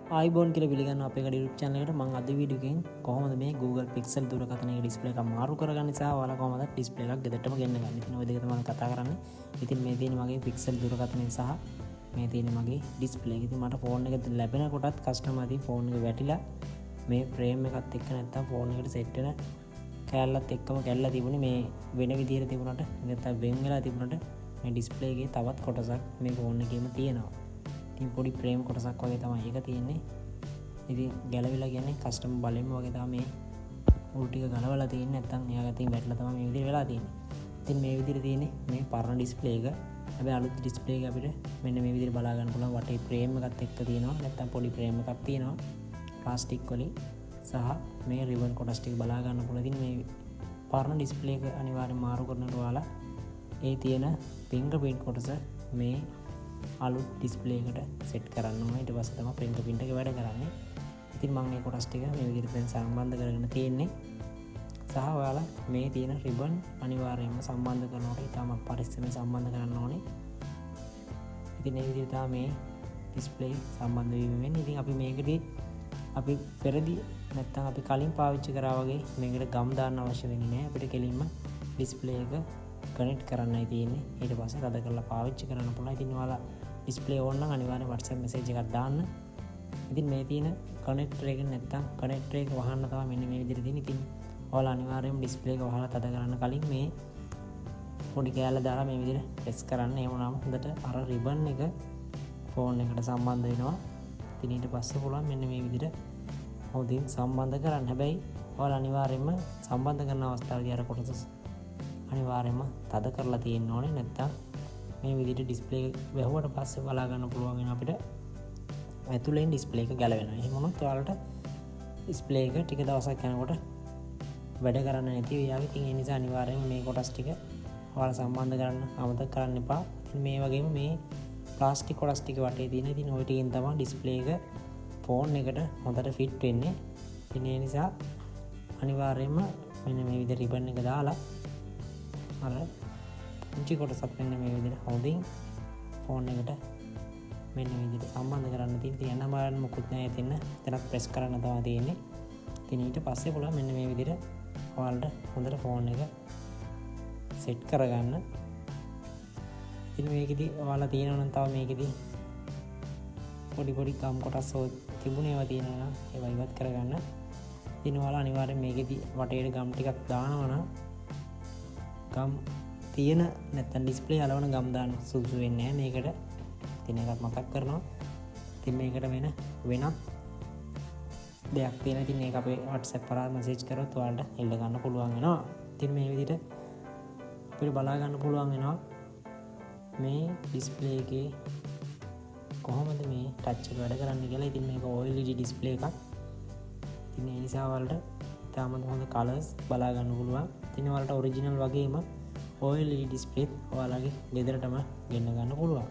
iBoon කියලා පිළිගන්න අපේ YouTube channel එකට මම අද වීඩියෝ එකෙන් කොහොමද මේ Google Pixel දුරකථනයේ display එක මාරු කරගන්නේ සහ ඔයාලා කොහොමද display එකක් ගෙදරටම ගෙන්න ගන්නේ. ඉතින් ওই දෙක තමයි කතා කරන්නේ. ඉතින් මේ තියෙන මගේ Pixel දුරකථනය සහ මේ තියෙන මගේ display එක. ඉතින් මට phone එක ලැබෙන කොටත් customer ඉතින් phone එක වැටිලා මේ frame එකත් එක්ක නැත්තම් phone එකට set වෙන කැලලත් එක්කම කැල්ලලා තිබුණේ මේ වෙන විදිහට තිබුණාට නැත්තම් වෙන් වෙලා තිබුණාට මේ display එකේ තවත් කොටසක් මේ phone එකේම තියෙනවා. ඉතින් පොඩි ප්‍රේම් කොටසක් වගේ තමයි ඒක තියෙන්නේ. ඉතින් ගැලවිලා කියන්නේ කස්ටමර් බලෙන්ම වගේ තමයි මේ උල් ටික ගලවලා තියෙන්නේ. නැත්තම් එයා ගතින් වැටලා තමයි මේ විදිහට වෙලා තියෙන්නේ. ඉතින් මේ විදිහට තියෙන්නේ මේ පරණ ඩිස්ප්ලේ එක. හැබැයි අලුත් ඩිස්ප්ලේ එක අපිට මෙන්න මේ විදිහට බලා ගන්න පුළුවන්. වටේ ප්‍රේම් එකත් එක්ක තියෙනවා. නැත්තම් පොඩි ප්‍රේම් එකක් තියෙනවා. ප්ලාස්ටික් වලින් සහ මේ රිබන් කොටස් ටික බලා ගන්න පුළුවන්. ඉතින් මේ පරණ ඩිස්ප්ලේ එක අනිවාර්යෙන් මාරු කරනකොට ඔයාලා ඒ තියෙන fingerprint කොටස මේ අලුත් ඩිස්ප්ලේ එකට සෙට් කරන්න ඕනේ. ඊට පස්සේ තමයි fingerprint එක වැඩ කරන්නේ. ඉතින් මම මේ කොටස් ටික මේ විදිහට දැන් සම්බන්ධ කරගෙන තියෙන්නේ. සහ ඔයාලා මේ තියෙන රිබන් අනිවාර්යයෙන්ම සම්බන්ධ කරනකොට ඊටම පරිස්සමෙන් සම්බන්ධ කරන්න ඕනේ. ඉතින් මේ විදිහට තමයි මේ ඩිස්ප්ලේ සම්බන්ධ වීම වෙන්නේ. ඉතින් අපි මේකදී අපි පෙරදී නැත්තම් අපි කලින් පාවිච්චි කරා වගේ මේකට ගම් දාන්න අවශ්‍ය වෙන්නේ නැහැ. අපිට කෙලින්ම ඩිස්ප්ලේ එක කනෙක්ට් කරන්නයි තියෙන්නේ. ඊට පස්සේ තද කරලා පාවිච්චි කරන්න පුළුවන්. ඉතින් ඔයාලා ඩිස්ප්ලේ ඕන නම් අනිවාර්යෙන් WhatsApp message එකක් දාන්න. ඉතින් මේ තියෙන කනෙක්ටර් එක නැත්තම් කනෙක්ටර් එක වහන්න තමයි මෙන්න මේ විදිහට තියෙන්නේ. ඉතින් ඔයාලා අනිවාර්යෙන් ඩිස්ප්ලේ එක වහලා තද කරන්න කලින් මේ පොඩි කෑල්ල දාලා මේ විදිහට ප්‍රෙස් කරන්න. ඒ වුණාම හොඳට අර රිබන් එක ෆෝන් එකට සම්බන්ධ වෙනවා. ඉතින් ඊට පස්සේ පුළුවන් මෙන්න මේ විදිහට හොඳින් සම්බන්ධ කරන්න. හැබැයි ඔයාලා අනිවාර්යෙන්ම සම්බන්ධ කරන අවස්ථාවේදී අර කොටස අනිවාර්යයෙන්ම තද කරලා තියෙන්න ඕනේ. නැත්තම් මේ විදිහට ඩිස්ප්ලේ එක වැහුවට පස්සේ බලා ගන්න පුළුවන් වෙන අපිට ඇතුලෙන් ඩිස්ප්ලේ එක ගැලවෙනවා. එහෙම වුණොත් ඔයාලට ඩිස්ප්ලේ එක ටික දවසක් යනකොට වැඩ කරන්න නැති වෙනවා. ඉතින් ඒ නිසා අනිවාර්යයෙන්ම මේ කොටස් ටික ඔයාලා සම්බන්ධ කරන්න අමතක කරන්න එපා. ඉතින් මේ වගේම මේ ප්ලාස්ටික් කොටස් ටික වටේ තියෙන ඉතින් ওই ටිකෙන් තමයි ඩිස්ප්ලේ එක ෆෝන් එකට හොඳට ෆිට වෙන්නේ. ඉතින් ඒ නිසා අනිවාර්යයෙන්ම මෙන්න මේ විදිහට රිබන් එක දාලා අර පුංචි කොටසක් මෙන්න මේ විදිහට හොඳින් ෆෝන් එකට මෙන්න මේ විදිහට සම්බන්ධ කරන්න තියෙන යන බලන්න මොකුත් නැහැ. එතන එතනත් ප්‍රෙස් කරන්න තමයි තියෙන්නේ. ඉතින් ඊට පස්සේ පුළුවන් මෙන්න මේ විදිහට ඔයාලට හොඳට ෆෝන් එක සෙට් කරගන්න. ඉතින් මේකෙදි ඔයාලා තියෙනවා නම් තව මේකෙදි පොඩි ගම් කොටස් තිබුණේ ඒවා තියෙනවා නම් ඒවා ඉවත් කරගන්න. ඉතින් ඔයාලා අනිවාර්යෙන් මේකෙදි වටේට ගම් ටිකක් දානවා නම් ගම් තියෙන නැත්තම් ඩිස්ප්ලේ අලවන ගම් දාන්න සුදුසු වෙන්නේ නැහැ මේකට. ඉතින් ඒකත් මතක් කරනවා. ඉතින් මේකට වෙනත් දෙයක් තියෙනවා. ඉතින් මේක අපේ WhatsApp කරා මැසේජ් කරොත් ඔයාලට එල්ල ගන්න පුළුවන් වෙනවා. ඉතින් මේ විදිහට අපිට බලා ගන්න පුළුවන් වෙනවා මේ ඩිස්ප්ලේ එකේ කොහොමද මේ ටච් එක වැඩ කරන්නේ කියලා. ඉතින් මේක OLED ඩිස්ප්ලේ එකක්. ඉතින් ඒ නිසා ඔයාලට තාමත් හොඳ කලර්ස් බලා ගන්න පුළුවන්. ඉතින් ඔයාලට ඔරිජිනල් වගේම OLED ඩිස්ප්ලේ ඔයාලගේ ගෙදරටම ගෙන්න ගන්න පුළුවන්.